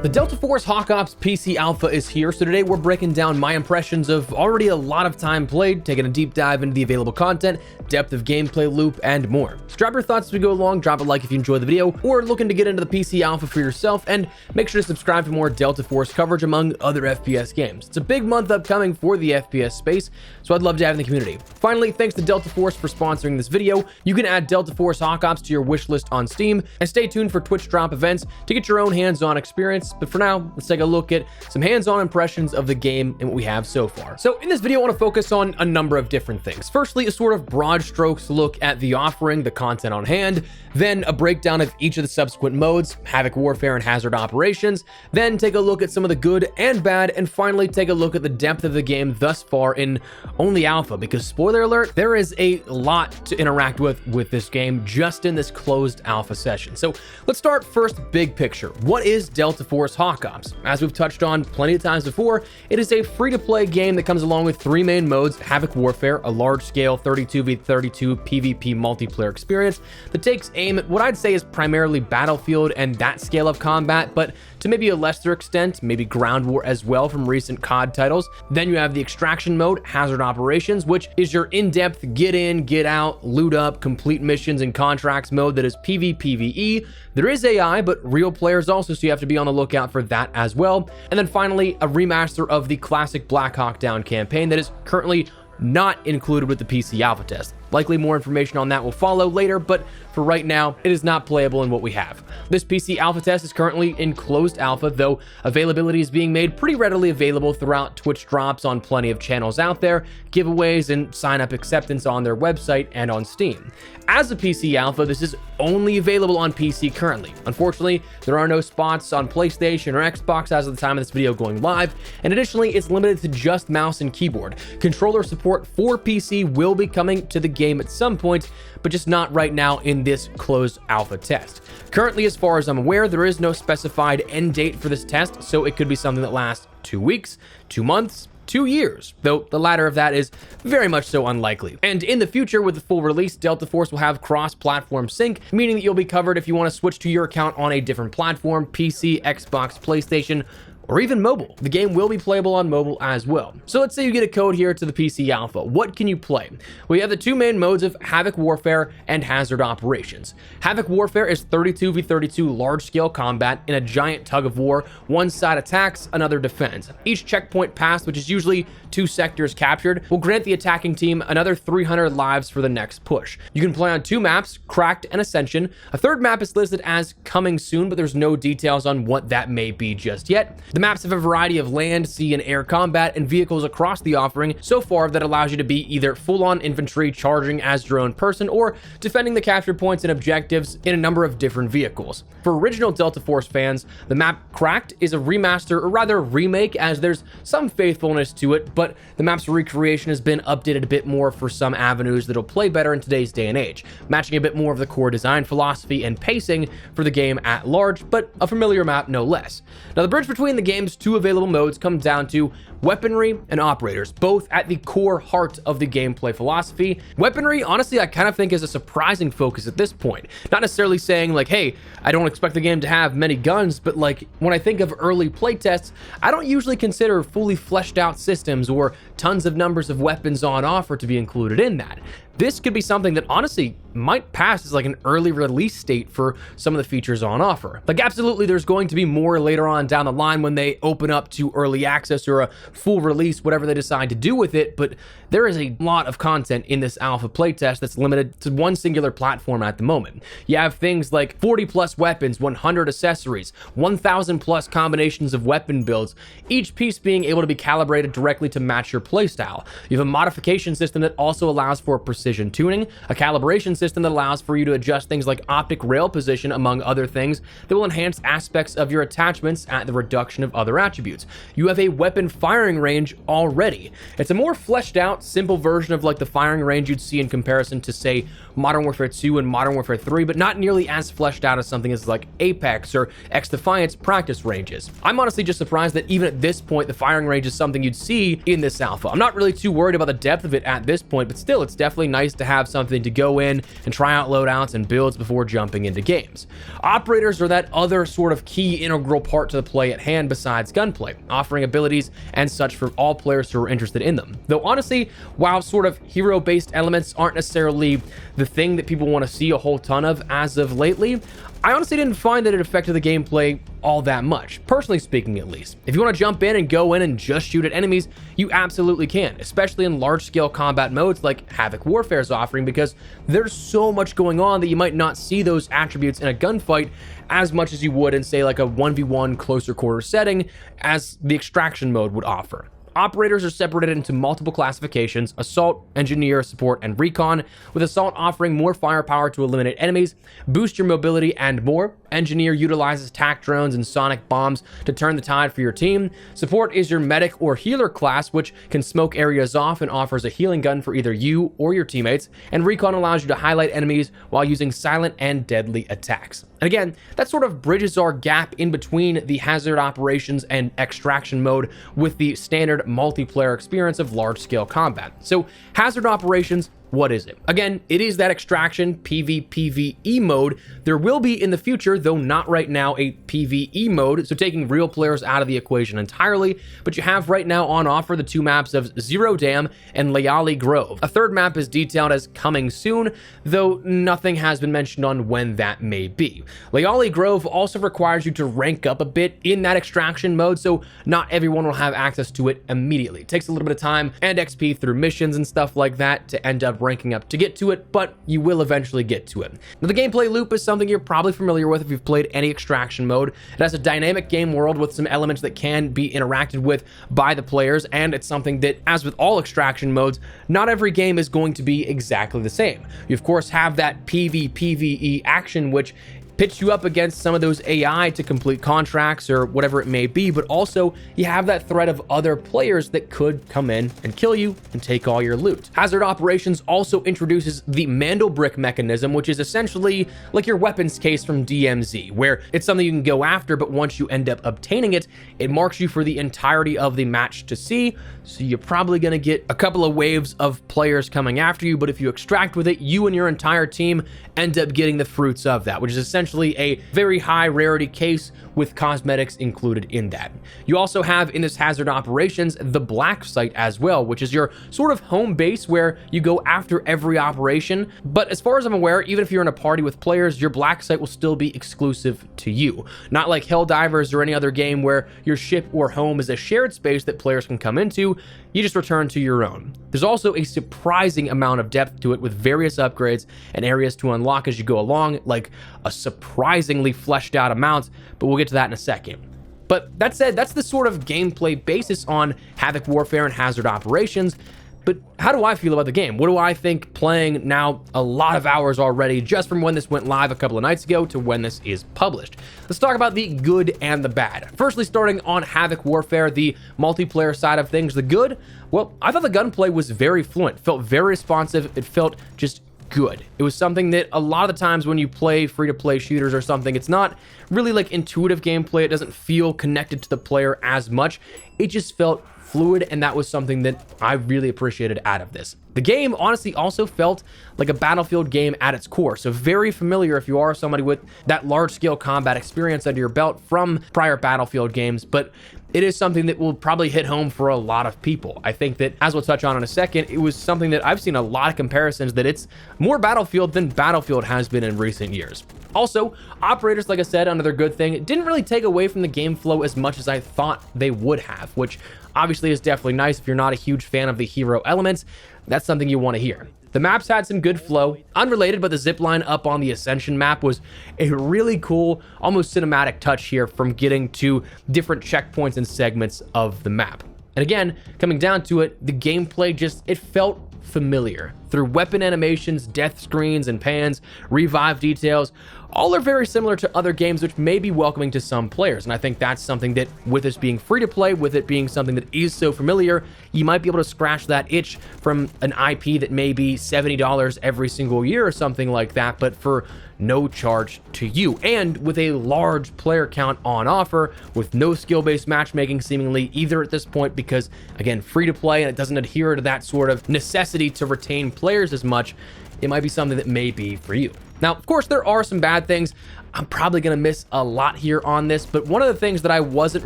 The Delta Force Hawk Ops PC Alpha is here, so today we're breaking down my impressions of already a lot of time played, taking a deep dive into the available content, depth of gameplay loop, and more. So drop your thoughts as we go along, drop a like if you enjoy the video, or looking to get into the PC Alpha for yourself, and make sure to subscribe for more Delta Force coverage among other FPS games. It's a big month upcoming for the FPS space, so I'd love to have in the community. Finally, thanks to Delta Force for sponsoring this video. You can add Delta Force Hawk Ops to your wish list on Steam, and stay tuned for Twitch drop events to get your own hands-on experience. But for now, let's take a look at some hands-on impressions of the game and what we have so far. So in this video, I want to focus on a number of different things. Firstly, a sort of broad strokes look at the offering, the content on hand, then a breakdown of each of the subsequent modes, Havoc Warfare and Hazard Operations, then take a look at some of the good and bad, and finally take a look at the depth of the game thus far in only alpha, because spoiler alert, there is a lot to interact with this game just in this closed alpha session. So let's start first big picture. What is Delta Force Hawk Ops? As we've touched on plenty of times before, it is a free-to-play game that comes along with three main modes: Havoc Warfare, a large-scale 32v32 PvP multiplayer experience that takes aim at what I'd say is primarily Battlefield and that scale of combat, but to maybe a lesser extent, maybe Ground War as well from recent COD titles. Then you have the Extraction mode, Hazard Operations, which is your in-depth get in, get out, loot up, complete missions and contracts mode that is PvPvE. There is AI, but real players also, so you have to be on the lookout for that as well. And then finally, a remaster of the classic Black Hawk Down campaign that is currently not included with the PC alpha test. Likely more information on that will follow later, but for right now, it is not playable in what we have. This PC alpha test is currently in closed alpha, though availability is being made pretty readily available throughout Twitch drops on plenty of channels out there, giveaways, and sign-up acceptance on their website and on Steam. As a PC alpha, this is only available on PC currently. Unfortunately, there are no spots on PlayStation or Xbox as of the time of this video going live, and additionally, it's limited to just mouse and keyboard. Controller support for PC will be coming to the game at some point, but just not right now in this closed alpha test. Currently, as far as I'm aware, there is no specified end date for this test, so it could be something that lasts 2 weeks, 2 months, 2 years, though the latter of that is very much so unlikely. And in the future, with the full release, Delta Force will have cross-platform sync, meaning that you'll be covered if you want to switch to your account on a different platform: PC, Xbox, PlayStation, or even mobile. The game will be playable on mobile as well. So let's say you get a code here to the PC Alpha. What can you play? We have the two main modes of Havoc Warfare and Hazard Operations. Havoc Warfare is 32v32 large-scale combat in a giant tug-of-war. One side attacks, another defends. Each checkpoint passed, which is usually 2 sectors captured, will grant the attacking team another 300 lives for the next push. You can play on 2 maps, Cracked and Ascension. A third map is listed as coming soon, but there's no details on what that may be just yet. The maps have a variety of land, sea, and air combat and vehicles across the offering so far that allows you to be either full-on infantry charging as your own person, or defending the capture points and objectives in a number of different vehicles. For original Delta Force fans, the map Cracked is a remaster, or rather remake, as there's some faithfulness to it, but the map's recreation has been updated a bit more for some avenues that'll play better in today's day and age, matching a bit more of the core design philosophy and pacing for the game at large, but a familiar map no less. Now, the bridge between the game's 2 available modes comes down to weaponry and operators, both at the core heart of the gameplay philosophy. Weaponry, honestly, I kind of think is a surprising focus at this point. Not necessarily saying like, hey, I don't expect the game to have many guns, but like when I think of early playtests, I don't usually consider fully fleshed out systems or tons of numbers of weapons on offer to be included in that. This could be something that honestly might pass as like an early release state for some of the features on offer. Like absolutely there's going to be more later on down the line when they open up to early access or a full release, whatever they decide to do with it, but there is a lot of content in this alpha playtest that's limited to one singular platform at the moment. You have things like 40 plus weapons, 100 accessories, 1,000 plus combinations of weapon builds, each piece being able to be calibrated directly to match your playstyle. You have a modification system that also allows for precision tuning, a calibration system that allows for you to adjust things like optic rail position, among other things, that will enhance aspects of your attachments at the reduction of other attributes. You have a weapon fire firing range already. It's a more fleshed out, simple version of like the firing range you'd see in comparison to, say, Modern Warfare 2 and Modern Warfare 3, but not nearly as fleshed out as something as like Apex or X-Defiance practice ranges. I'm honestly just surprised that even at this point, the firing range is something you'd see in this alpha. I'm not really too worried about the depth of it at this point, but still, it's definitely nice to have something to go in and try out loadouts and builds before jumping into games. Operators are that other sort of key integral part to the play at hand besides gunplay, offering abilities and such for all players who are interested in them. Though honestly, while sort of hero-based elements aren't necessarily the thing that people want to see a whole ton of as of lately, I honestly didn't find that it affected the gameplay all that much, personally speaking at least. If you want to jump in and go in and just shoot at enemies, you absolutely can, especially in large-scale combat modes like Havoc Warfare is offering, because there's so much going on that you might not see those attributes in a gunfight as much as you would in, say, like a 1v1 closer quarter setting as the extraction mode would offer. Operators are separated into multiple classifications: Assault, Engineer, Support, and Recon, with Assault offering more firepower to eliminate enemies, boost your mobility, and more. Engineer utilizes tac drones and sonic bombs to turn the tide for your team. Support is your medic or healer class, which can smoke areas off and offers a healing gun for either you or your teammates. And Recon allows you to highlight enemies while using silent and deadly attacks. And again, that sort of bridges our gap in between the hazard operations and extraction mode with the standard multiplayer experience of large-scale combat. So hazard operations, what is it? Again, it is that extraction PvPvE mode. There will be in the future, though not right now, a PvE mode, so taking real players out of the equation entirely, but you have right now on offer the two maps of Zero Dam and Layali Grove. A third map is detailed as coming soon, though nothing has been mentioned on when that may be. Layali Grove also requires you to rank up a bit in that extraction mode, so not everyone will have access to it immediately. It takes a little bit of time and XP through missions and stuff like that to end up ranking up to get to it, but you will eventually get to it. Now, the gameplay loop is something you're probably familiar with if you've played any extraction mode. It has a dynamic game world with some elements that can be interacted with by the players, and it's something that, as with all extraction modes, not every game is going to be exactly the same. You of course have that PvPvE action, which pits you up against some of those AI to complete contracts or whatever it may be, but also you have that threat of other players that could come in and kill you and take all your loot. Hazard Operations also introduces the Mandelbrick mechanism, which is essentially like your weapons case from DMZ, where it's something you can go after, but once you end up obtaining it, it marks you for the entirety of the match to see, so you're probably going to get a couple of waves of players coming after you, but if you extract with it, you and your entire team end up getting the fruits of that, which is essentially a very high rarity case with cosmetics included in that. You also have in this Hazard Operations the Black Site as well, which is your sort of home base where you go after every operation. But as far as I'm aware, even if you're in a party with players, your Black Site will still be exclusive to you. Not like Helldivers or any other game where your ship or home is a shared space that players can come into. You just return to your own. There's also a surprising amount of depth to it with various upgrades and areas to unlock as you go along, like a surprisingly fleshed out amount, but we'll get to that in a second. But that said, that's the sort of gameplay basis on Havoc Warfare and Hazard Operations. But how do I feel about the game? What do I think playing now a lot of hours already, just from when this went live a couple of nights ago to when this is published? Let's talk about the good and the bad. Firstly, starting on Havoc Warfare, the multiplayer side of things, the good, well, I thought the gunplay was very fluent, felt very responsive, it felt just good. It was something that a lot of the times when you play free-to-play shooters or something, it's not really like intuitive gameplay, it doesn't feel connected to the player as much, it just felt fluid, and that was something that I really appreciated out of this. The game honestly also felt like a Battlefield game at its core, so very familiar if you are somebody with that large-scale combat experience under your belt from prior Battlefield games, but it is something that will probably hit home for a lot of people. I think that, as we'll touch on in a second, it was something that I've seen a lot of comparisons that it's more Battlefield than Battlefield has been in recent years. Also, operators, like I said, another good thing, didn't really take away from the game flow as much as I thought they would have, which obviously is definitely nice if you're not a huge fan of the hero elements. That's something you want to hear. The maps had some good flow. Unrelated, but the zipline up on the Ascension map was a really cool, almost cinematic touch here from getting to different checkpoints and segments of the map. And again, coming down to it, the gameplay just, it felt familiar. through weapon animations, death screens and pans, revive details. All are very similar to other games, which may be welcoming to some players. And I think that's something that, with this being free to play, with it being something that is so familiar, you might be able to scratch that itch from an IP that may be $70 every single year or something like that, but for no charge to you. And with a large player count on offer, with no skill-based matchmaking seemingly either at this point, because again, free to play and it doesn't adhere to that sort of necessity to retain players as much, it might be something that may be for you. Now, of course, there are some bad things. I'm probably going to miss a lot here on this, but one of the things that I wasn't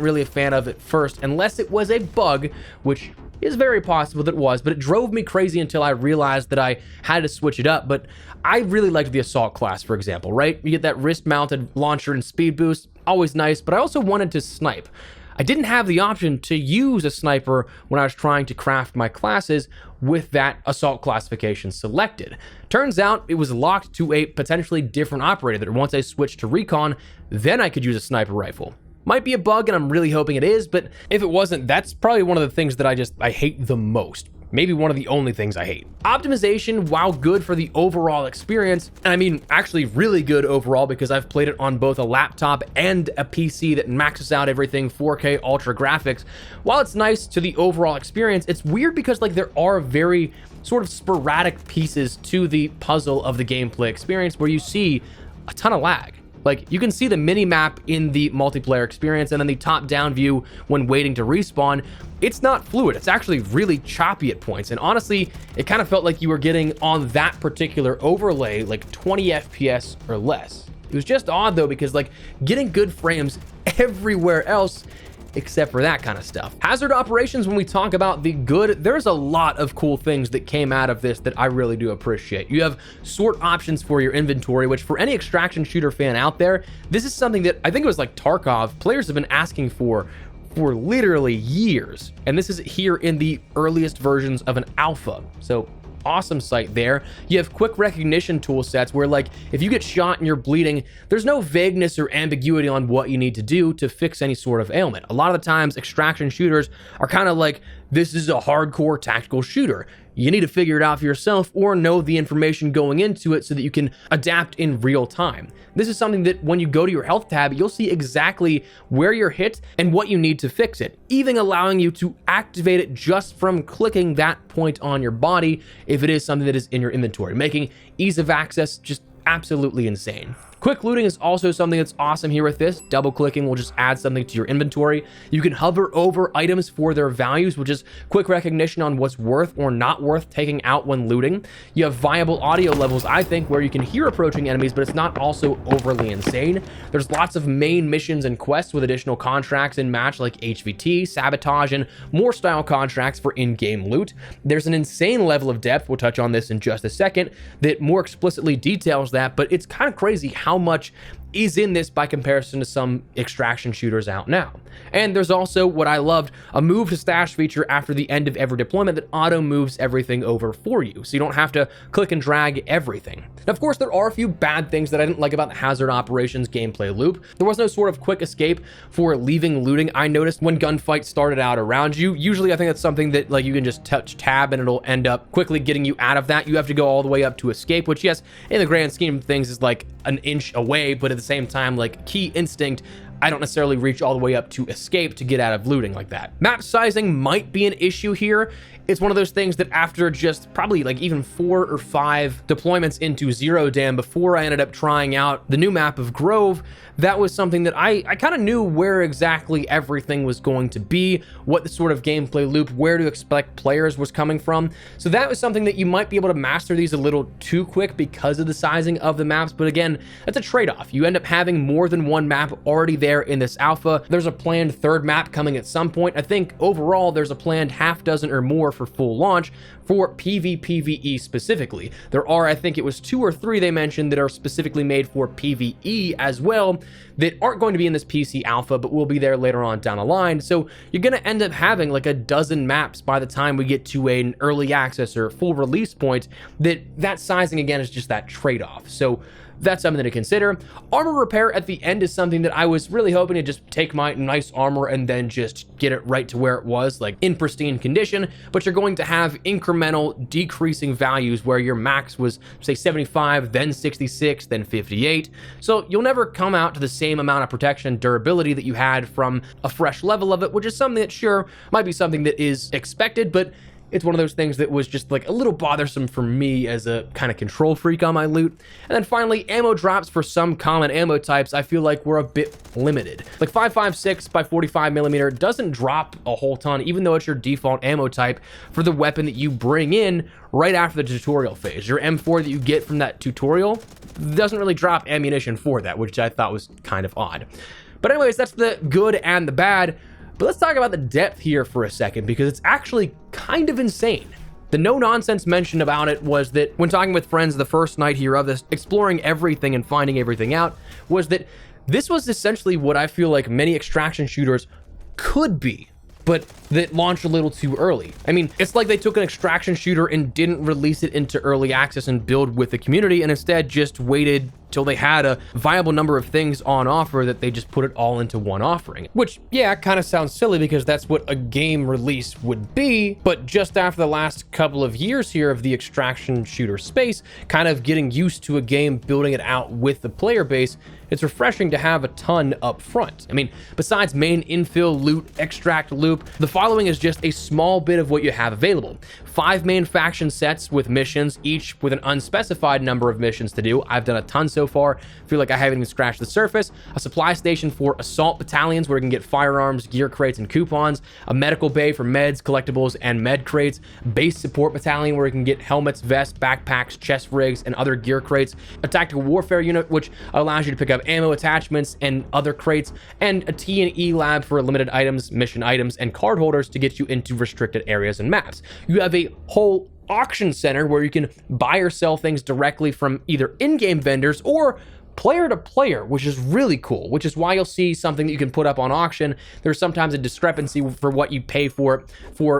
really a fan of at first, unless it was a bug, which is very possible that it was, but it drove me crazy until I realized that I had to switch it up. But I really liked the assault class, for example, right? You get that wrist-mounted launcher and speed boost, always nice, but I also wanted to snipe. I didn't have the option to use a sniper when I was trying to craft my classes with that assault classification selected. Turns out it was locked to a potentially different operator that once I switched to recon, then I could use a sniper rifle. Might be a bug, and I'm really hoping it is, but if it wasn't, that's probably one of the things that I hate the most. Maybe one of the only things I hate. Optimization, while good for the overall experience, and I mean actually really good overall because I've played it on both a laptop and a PC that maxes out everything 4K ultra graphics, while it's nice to the overall experience, it's weird because like there are very sort of sporadic pieces to the puzzle of the gameplay experience where you see a ton of lag. Like, you can see the mini-map in the multiplayer experience, and then the top-down view when waiting to respawn. It's not fluid. It's actually really choppy at points, and honestly, it kind of felt like you were getting on that particular overlay like 20 FPS or less. It was just odd, though, because like getting good frames everywhere else except for that kind of stuff. Hazard operations, when we talk about the good, there's a lot of cool things that came out of this that I really do appreciate. You have sort options for your inventory, which for any extraction shooter fan out there, this is something that I think it was like Tarkov, players have been asking for literally years. And this is here in the earliest versions of an alpha. So awesome sight there. You have quick recognition tool sets where like if you get shot and you're bleeding, there's no vagueness or ambiguity on what you need to do to fix any sort of ailment. A lot of the times extraction shooters are kind of like, this is a hardcore tactical shooter. You need to figure it out for yourself or know the information going into it so that you can adapt in real time. This is something that when you go to your health tab, you'll see exactly where you're hit and what you need to fix it, even allowing you to activate it just from clicking that point on your body if it is something that is in your inventory, making ease of access just absolutely insane. Quick looting is also something that's awesome here with this. Double clicking will just add something to your inventory. You can hover over items for their values, which is quick recognition on what's worth or not worth taking out when looting. You have viable audio levels, I think, where you can hear approaching enemies, but it's not also overly insane. There's lots of main missions and quests with additional contracts in match like HVT, sabotage, and more style contracts for in-game loot. There's an insane level of depth, we'll touch on this in just a second, that more explicitly details that, but it's kind of crazy how much is in this by comparison to some extraction shooters out now. And there's also what I loved, a move to stash feature after the end of every deployment that auto moves everything over for you, so you don't have to click and drag everything. Now, of course, there are a few bad things that I didn't like about the hazard operations gameplay loop. There was no sort of quick escape for leaving looting. I noticed when gunfights started out around you, usually I think that's something that like you can just touch tab and it'll end up quickly getting you out of that. You have to go all the way up to escape, which yes, in the grand scheme of things is like an inch away, but at the same time, like key instinct, I don't necessarily reach all the way up to escape to get out of looting like that. Map sizing might be an issue here. It's one of those things that after just probably like even 4 or 5 deployments into Zero Dam before I ended up trying out the new map of Grove, that was something that I kind of knew where exactly everything was going to be, what the sort of gameplay loop, where to expect players was coming from. So that was something that you might be able to master these a little too quick because of the sizing of the maps. But again, that's a trade-off. You end up having more than one map already there in this alpha. There's a planned third map coming at some point. I think overall there's a planned half dozen or more for full launch for PvPvE specifically. There are, I think it was 2 or 3 they mentioned that are specifically made for PvE as well that aren't going to be in this PC alpha, but will be there later on down the line. So you're going to end up having like a dozen maps by the time we get to an early access or full release point. That sizing again is just that trade-off. So that's something to consider. Armor repair at the end is something that I was really hoping to just take my nice armor and then just get it right to where it was, like in pristine condition, but you're going to have incremental decreasing values where your max was, say, 75, then 66, then 58. So you'll never come out to the same amount of protection and durability that you had from a fresh level of it, which is something that sure might be something that is expected, but it's one of those things that was just like a little bothersome for me as a kind of control freak on my loot. And then finally, ammo drops for some common ammo types I feel like were a bit limited. Like 5.56 by 45 millimeter doesn't drop a whole ton, even though it's your default ammo type for the weapon that you bring in right after the tutorial phase. Your M4 that you get from that tutorial doesn't really drop ammunition for that, which I thought was kind of odd. But anyways, that's the good and the bad. But let's talk about the depth here for a second, because it's actually kind of insane. The no-nonsense mention about it was that when talking with friends the first night here of this, exploring everything and finding everything out, was that this was essentially what I feel like many extraction shooters could be, but that launched a little too early. I mean, it's like they took an extraction shooter and didn't release it into early access and build with the community, and instead just waited till they had a viable number of things on offer that they just put it all into one offering. Which, yeah, kind of sounds silly because that's what a game release would be, but just after the last couple of years here of the extraction shooter space, kind of getting used to a game, building it out with the player base, it's refreshing to have a ton up front. I mean, besides main infill loot, extract loop, the following is just a small bit of what you have available. 5 main faction sets with missions, each with an unspecified number of missions to do. I've done a ton so far. Feel like I haven't even scratched the surface. A supply station for assault battalions where you can get firearms, gear crates, and coupons. A medical bay for meds, collectibles, and med crates. Base support battalion where you can get helmets, vests, backpacks, chest rigs, and other gear crates. A tactical warfare unit which allows you to pick up ammo attachments and other crates. And a T&E lab for limited items, mission items, and card holders to get you into restricted areas and maps. You have a whole auction center where you can buy or sell things directly from either in-game vendors or player to player, which is really cool, which is why you'll see something that you can put up on auction. There's sometimes a discrepancy for what you pay for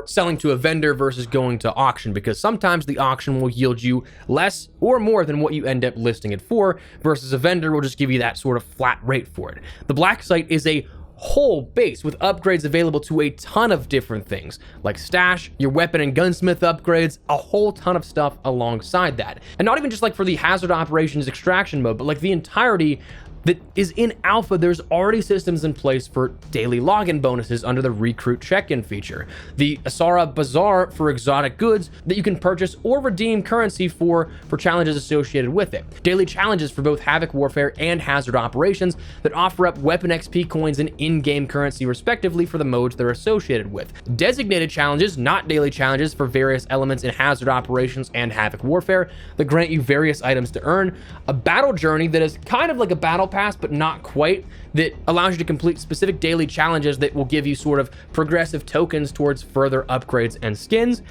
selling to a vendor versus going to auction, because sometimes the auction will yield you less or more than what you end up listing it for, versus a vendor will just give you that sort of flat rate for it. The black site is a whole base with upgrades available to a ton of different things, like stash, your weapon and gunsmith upgrades, a whole ton of stuff alongside that. And not even just like for the hazard operations extraction mode, but like the entirety that is in alpha, there's already systems in place for daily login bonuses under the recruit check-in feature. The Asara Bazaar for exotic goods that you can purchase or redeem currency for challenges associated with it. Daily challenges for both Havoc Warfare and Hazard Operations that offer up weapon XP coins and in-game currency respectively for the modes they're associated with. Designated challenges, not daily challenges, for various elements in Hazard Operations and Havoc Warfare that grant you various items to earn. A battle journey that is kind of like a battle pass, but not quite, that allows you to complete specific daily challenges that will give you sort of progressive tokens towards further upgrades and skins.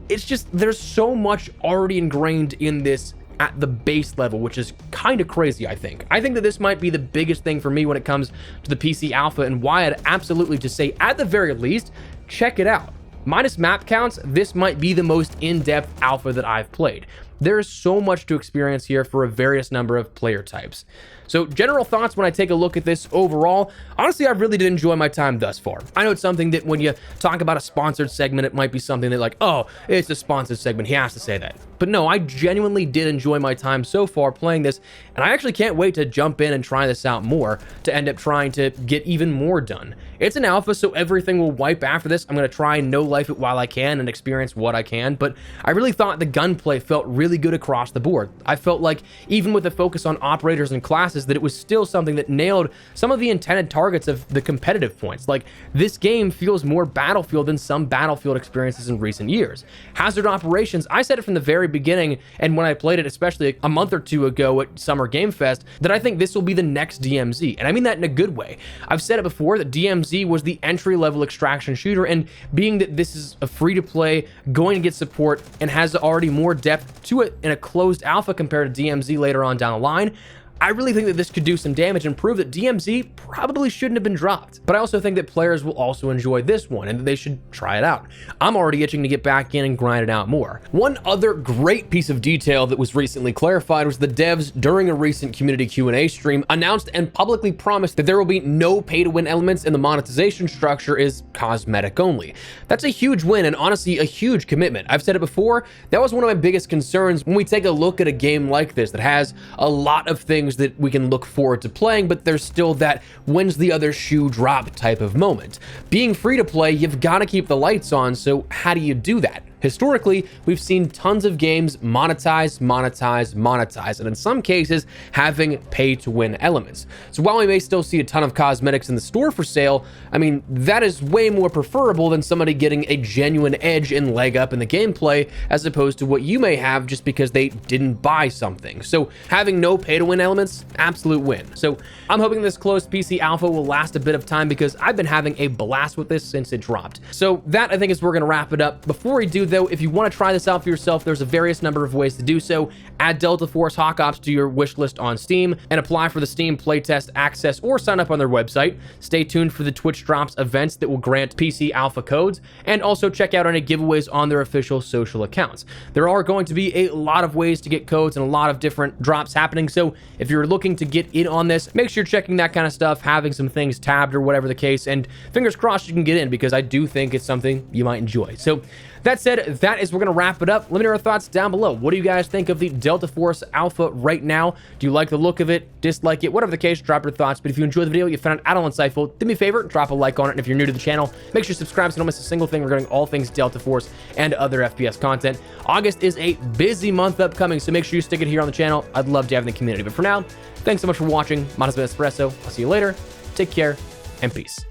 It's just, there's so much already ingrained in this at the base level, which is kind of crazy, I think. I think that this might be the biggest thing for me when it comes to the PC alpha, and why I'd absolutely just say, at the very least, check it out. Minus map counts, this might be the most in-depth alpha that I've played. There is so much to experience here for a various number of player types. So general thoughts when I take a look at this overall, honestly, I really did enjoy my time thus far. I know it's something that when you talk about a sponsored segment, it might be something that like, oh, it's a sponsored segment, he has to say that. But no, I genuinely did enjoy my time so far playing this, and I actually can't wait to jump in and try this out more, to end up trying to get even more done. It's an alpha, so everything will wipe after this. I'm going to try and no-life it while I can and experience what I can, but I really thought the gunplay felt really good across the board. I felt like, even with the focus on operators and classes, that it was still something that nailed some of the intended targets of the competitive points. Like, this game feels more Battlefield than some Battlefield experiences in recent years. Hazard Operations, I said it from the very beginning, and when I played it, especially a month or two ago at Summer Game Fest, that I think this will be the next DMZ, and I mean that in a good way. I've said it before that DMZ was the entry-level extraction shooter, and being that this is a free-to-play, going to get support, and has already more depth to it in a closed alpha compared to DMZ later on down the line, I really think that this could do some damage and prove that DMZ probably shouldn't have been dropped. But I also think that players will also enjoy this one and that they should try it out. I'm already itching to get back in and grind it out more. One other great piece of detail that was recently clarified was the devs during a recent community Q&A stream announced and publicly promised that there will be no pay-to-win elements and the monetization structure is cosmetic only. That's a huge win and honestly a huge commitment. I've said it before, that was one of my biggest concerns when we take a look at a game like this that has a lot of things that we can look forward to playing, but there's still that when's the other shoe drop type of moment. Being free to play, you've got to keep the lights on, so how do you do that? Historically, we've seen tons of games monetize, and in some cases, having pay-to-win elements. So while we may still see a ton of cosmetics in the store for sale, I mean, that is way more preferable than somebody getting a genuine edge and leg up in the gameplay, as opposed to what you may have just because they didn't buy something. So having no pay-to-win elements, absolute win. So I'm hoping this closed PC alpha will last a bit of time because I've been having a blast with this since it dropped. So that, I think, is where we're gonna wrap it up. Before we do, though, if you want to try this out for yourself, there's a various number of ways to do so. Add Delta Force Hawk Ops to your wish list on Steam and apply for the Steam playtest access or sign up on their website. Stay tuned for the Twitch Drops events that will grant PC alpha codes, and also check out any giveaways on their official social accounts. There are going to be a lot of ways to get codes and a lot of different drops happening, so if you're looking to get in on this, make sure you're checking that kind of stuff, having some things tabbed or whatever the case, and fingers crossed you can get in because I do think it's something you might enjoy. So that said, that is, we're going to wrap it up. Let me know your thoughts down below. What do you guys think of the Delta Force Alpha right now? Do you like the look of it? Dislike it? Whatever the case, drop your thoughts. But if you enjoyed the video, you found it at all insightful, do me a favor, drop a like on it. And if you're new to the channel, make sure you subscribe so you don't miss a single thing regarding all things Delta Force and other FPS content. August is a busy month upcoming, so make sure you stick it here on the channel. I'd love to have in the community. But for now, thanks so much for watching. Mine has been Espresso. I'll see you later. Take care and peace.